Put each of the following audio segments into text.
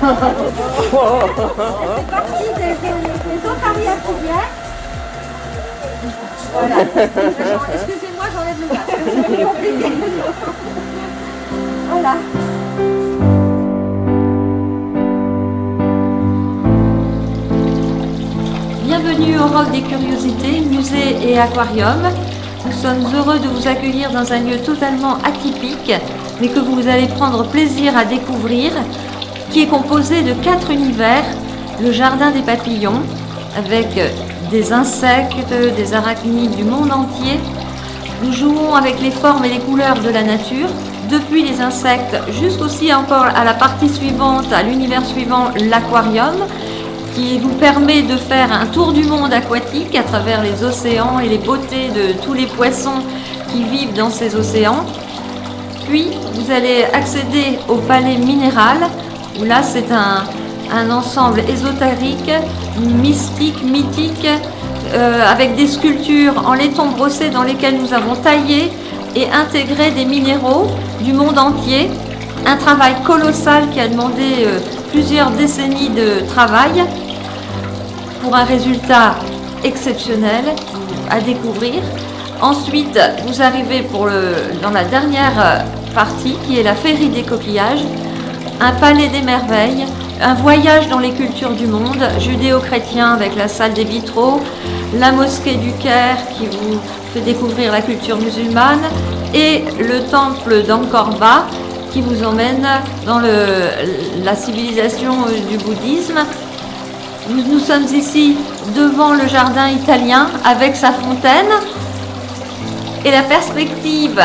C'est parti des autres arrière-couverts. Voilà. Excusez-moi, j'enlève le masque. C'est compliqué. Voilà. Bienvenue au Roc des Curiosités, musée et aquarium. Nous sommes heureux de vous accueillir dans un lieu totalement atypique, mais que vous allez prendre plaisir à découvrir, qui est composé de 4 univers. Le jardin des papillons, avec des insectes, des arachnides du monde entier. Nous jouons avec les formes et les couleurs de la nature, depuis les insectes jusqu'aussi encore à la partie suivante, à l'univers suivant, l'aquarium, qui vous permet de faire un tour du monde aquatique à travers les océans et les beautés de tous les poissons qui vivent dans ces océans. Puis vous allez accéder au palais minéral, où là c'est un ensemble ésotérique, mystique, mythique, avec des sculptures en laiton brossé dans lesquelles nous avons taillé et intégré des minéraux du monde entier. Un travail colossal qui a demandé plusieurs décennies de travail pour un résultat exceptionnel à découvrir. Ensuite, vous arrivez dans la dernière partie qui est la féerie des coquillages, un palais des merveilles, un voyage dans les cultures du monde, judéo-chrétien avec la salle des vitraux, la mosquée du Caire qui vous fait découvrir la culture musulmane et le temple d'Angkor-Wat qui vous emmène dans la civilisation du bouddhisme. Nous sommes ici devant le jardin italien avec sa fontaine et la perspective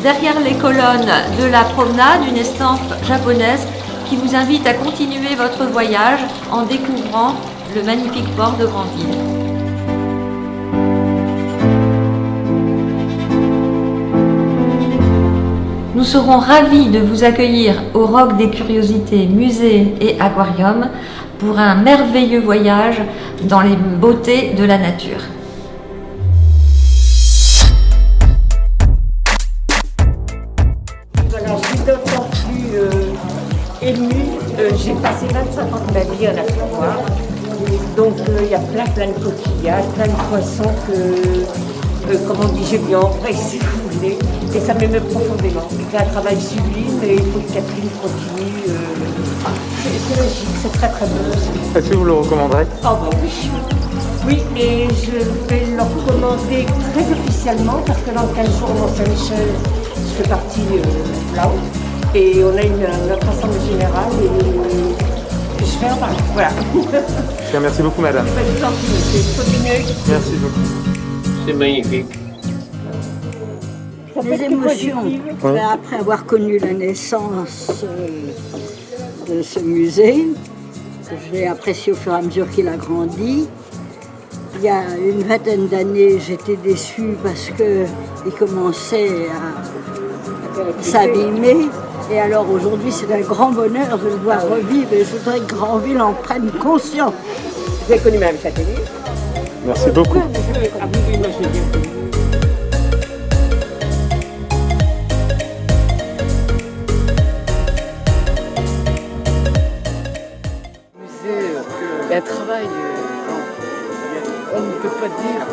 derrière les colonnes de la promenade, une estampe japonaise qui vous invite à continuer votre voyage en découvrant le magnifique port de Granville. Nous serons ravis de vous accueillir au Roc des Curiosités, musée et aquarium pour un merveilleux voyage dans les beautés de la nature. Voilà, je suis d'autant plus émue. J'ai passé 25 ans de ma vie en Afrique noire. Donc il y a plein de coquillages, plein de poissons que, comme on dit, j'ai bien en vrai, si vous voulez. Et ça m'émeut profondément. C'est un travail sublime et il faut que Catherine continue. C'est logique, c'est très très beau. Est-ce que vous le recommanderez? Ah bah oui. Oui, et je vais le recommander très officiellement parce que dans 15 jours, Mont-Saint-Michel, je fais partie là-haut. Et on a notre assemblée générale et je vais en parler. Voilà. Bien, merci beaucoup, madame. Je vous en prie, monsieur. Continuez. Merci beaucoup. C'est magnifique. Des émotions. Après avoir connu la naissance de ce musée, que j'ai apprécié au fur et à mesure qu'il a grandi. Il y a une vingtaine d'années, j'étais déçue parce qu'il commençait à s'abîmer. Et alors aujourd'hui, c'est un grand bonheur de le voir revivre et je voudrais que Granville en prenne conscience. Vous avez connu Mme Châtelier? Merci beaucoup. Ah oui, moi je l'ai bien connu. Il y a un travail, on ne peut pas dire,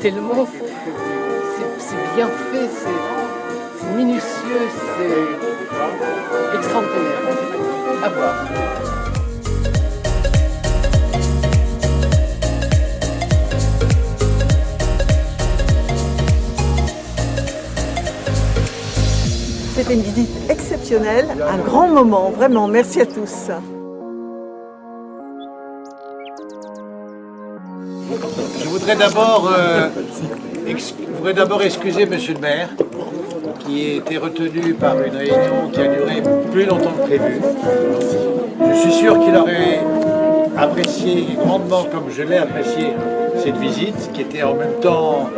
tellement c'est bien fait, c'est minutieux, c'est extraordinaire à voir. C'était une visite exceptionnelle, un grand moment, vraiment, merci à tous. Je voudrais d'abord excuser Monsieur le maire, qui était retenu par une réunion qui a duré plus longtemps que prévu. Je suis sûr qu'il aurait apprécié grandement, comme je l'ai apprécié, cette visite, qui était en même temps,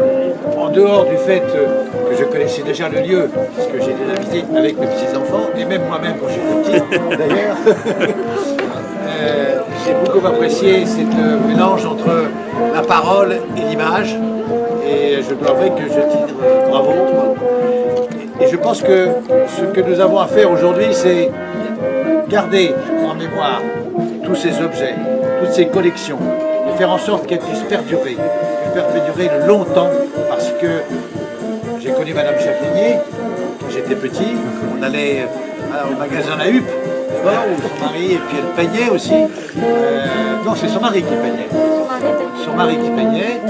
en dehors du fait que je connaissais déjà le lieu, parce que j'ai déjà visité avec mes petits-enfants, et même moi-même quand j'étais petit, d'ailleurs. J'ai beaucoup apprécié ce mélange entre la parole et l'image, et je dois avouer que je dis bravo. Et je pense que ce que nous avons à faire aujourd'hui, c'est garder en mémoire tous ces objets, toutes ces collections, et faire en sorte qu'elles puissent perdurer longtemps, parce que j'ai connu Madame Châtaignier quand j'étais petit. On allait au magasin La Huppe, d'abord, où son mari, et puis elle peignait aussi. Non, c'est son mari qui peignait. Son mari qui peignait,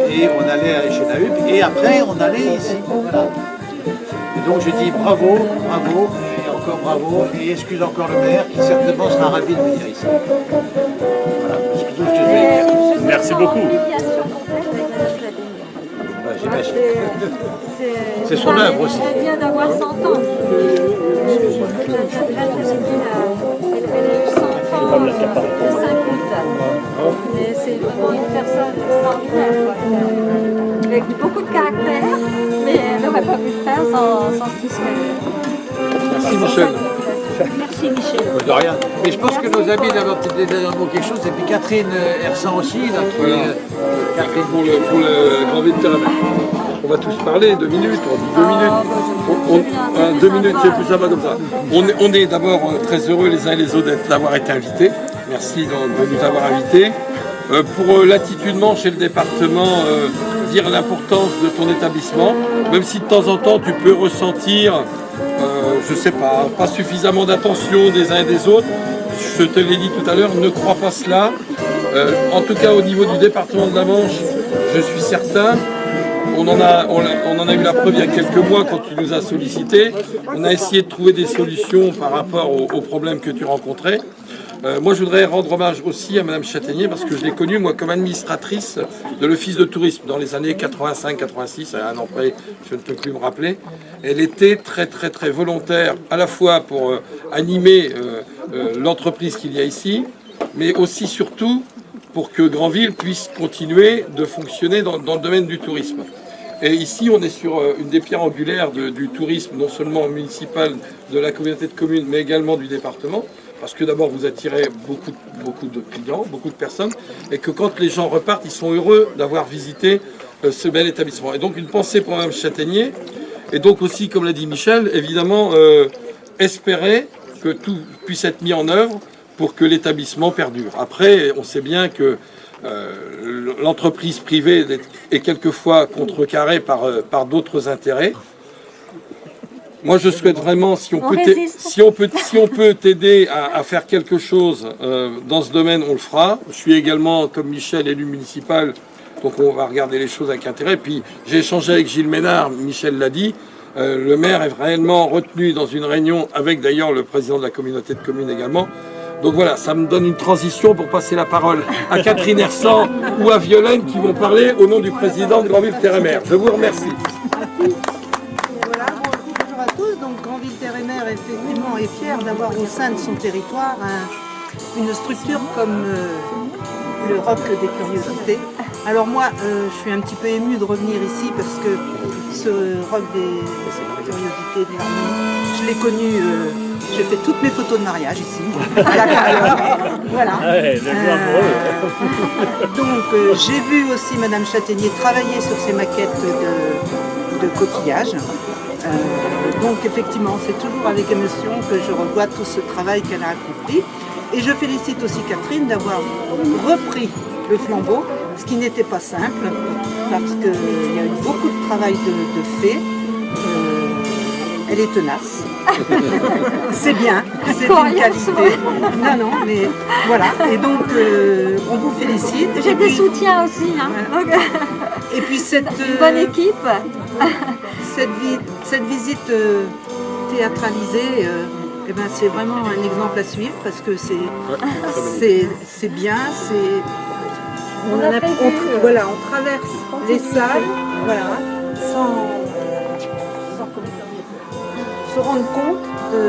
et on allait chez La Huppe, et après on allait ici. Voilà. Et donc je dis bravo, bravo, et encore bravo, et excuse encore le maire qui certainement sera ravi de venir ici. Voilà, c'est tout ce que je vais dire. Merci beaucoup. Bah, j'imagine. C'est son œuvre aussi. Elle vient d'avoir 100 ans. Elle a eu 100 ans le 5 août. Et c'est vraiment une personne extraordinaire, quoi. Avec beaucoup de caractère, mais elle n'aurait pas pu le faire sans ce qui se fait. Merci Michel. Merci Michel. De rien. Mais je pense que nos amis là, vont peut-être dire quelque chose. Et puis Catherine Hersan aussi, là, qui est Catherine pour le grand vide Théramère. On va tous parler 2 minutes, on dit 2 minutes. 2 minutes, c'est plus sympa comme ça. On est d'abord très heureux les uns et les autres d'avoir été invités. Merci de nous avoir invités. Pour l'attitudement chez le département, dire l'importance de ton établissement, même si de temps en temps tu peux ressentir, je sais pas suffisamment d'attention des uns et des autres. Je te l'ai dit tout à l'heure, ne crois pas cela. En tout cas au niveau du département de la Manche, je suis certain. On en a eu la preuve il y a quelques mois quand tu nous as sollicité. On a essayé de trouver des solutions par rapport aux problèmes que tu rencontrais. Moi, je voudrais rendre hommage aussi à Madame Châtaignier parce que je l'ai connue, moi, comme administratrice de l'Office de tourisme dans les années 85-86, à un an près, je ne peux plus me rappeler. Elle était très volontaire, à la fois pour animer l'entreprise qu'il y a ici, mais aussi, surtout, pour que Granville puisse continuer de fonctionner dans le domaine du tourisme. Et ici, on est sur une des pierres angulaires du tourisme, non seulement municipal de la communauté de communes, mais également du département. Parce que d'abord, vous attirez beaucoup de clients, beaucoup de personnes, et que quand les gens repartent, ils sont heureux d'avoir visité ce bel établissement. Et donc, une pensée pour Mme Châtaignier, et donc aussi, comme l'a dit Michel, évidemment, espérer que tout puisse être mis en œuvre pour que l'établissement perdure. Après, on sait bien que l'entreprise privée est quelquefois contrecarrée par d'autres intérêts. Moi, je souhaite vraiment, si on peut t'aider à faire quelque chose dans ce domaine, on le fera. Je suis également, comme Michel, élu municipal, donc on va regarder les choses avec intérêt. Puis j'ai échangé avec Gilles Ménard, Michel l'a dit, le maire est réellement retenu dans une réunion avec d'ailleurs le président de la communauté de communes également. Donc voilà, ça me donne une transition pour passer la parole à Catherine Hersan ou à Violaine qui vont parler au nom du président de Granville Théramère. Je vous remercie. Voilà, bonjour à tous. Donc Granville Théramère effectivement est fier d'avoir au sein de son territoire une structure comme le Roc des Curiosités. Alors moi, je suis un petit peu émue de revenir ici parce que ce Roc des Curiosités, je l'ai connu, j'ai fait toutes mes photos de mariage ici, à la carrière. Voilà. Donc j'ai vu aussi Madame Châtaignier travailler sur ses maquettes de coquillages. Donc effectivement, c'est toujours avec émotion que je revois tout ce travail qu'elle a accompli. Et je félicite aussi Catherine d'avoir repris le flambeau, ce qui n'était pas simple, parce qu'il y a eu beaucoup de travail de fait. Elle est tenace. C'est bien, c'est une qualité. Non, mais voilà. Et donc, on vous félicite. J'ai des soutiens aussi. Hein. Et puis cette bonne équipe. Cette visite théâtralisée, eh ben, c'est vraiment un exemple à suivre parce que c'est bien. On traverse les salles, voilà, sans se rendre compte que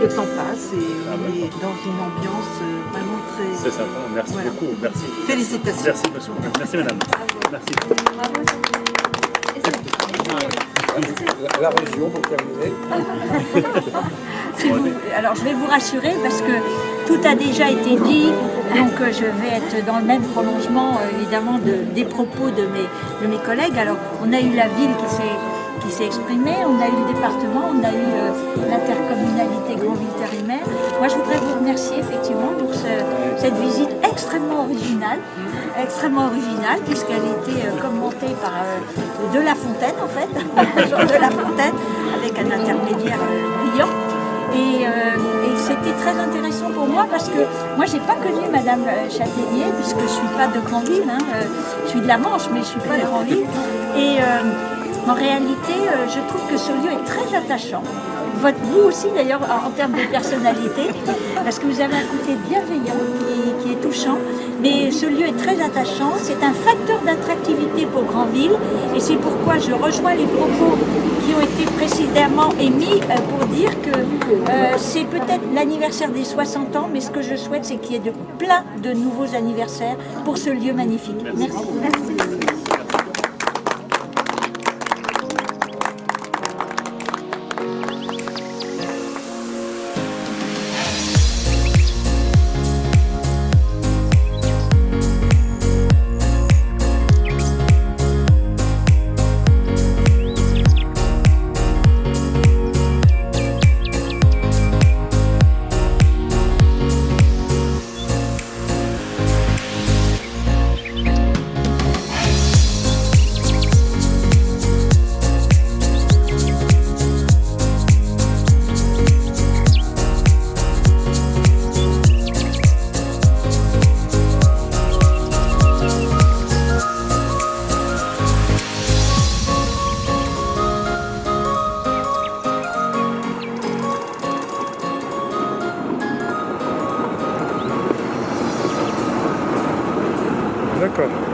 le temps passe et on est dans une ambiance vraiment très... C'est sympa, merci beaucoup, merci. Félicitations. Merci monsieur, merci madame. Merci. La région pour terminer. Alors je vais vous rassurer parce que tout a déjà été dit, donc je vais être dans le même prolongement évidemment des propos de mes collègues. Alors on a eu la ville qui s'est exprimée, on a eu le département, on a eu l'intercommunalité Granville Théramère. moi je voudrais vous remercier effectivement pour cette visite extrêmement originale puisqu'elle était commentée par De La Fontaine en fait, Jean De La Fontaine, avec un intermédiaire brillant. Et c'était très intéressant pour moi parce que moi j'ai pas connu Madame Châtaignier puisque je suis pas de Granville, je suis de la Manche mais je suis pas de Granville. Et en réalité je trouve que ce lieu est très attachant. Vous aussi d'ailleurs en termes de personnalité, parce que vous avez un côté bienveillant qui est touchant, mais ce lieu est très attachant, c'est un facteur d'attractivité pour Granville et c'est pourquoi je rejoins les propos qui ont été précédemment émis pour dire que c'est peut-être l'anniversaire des 60 ans, mais ce que je souhaite c'est qu'il y ait plein de nouveaux anniversaires pour ce lieu magnifique. Merci. D'accord.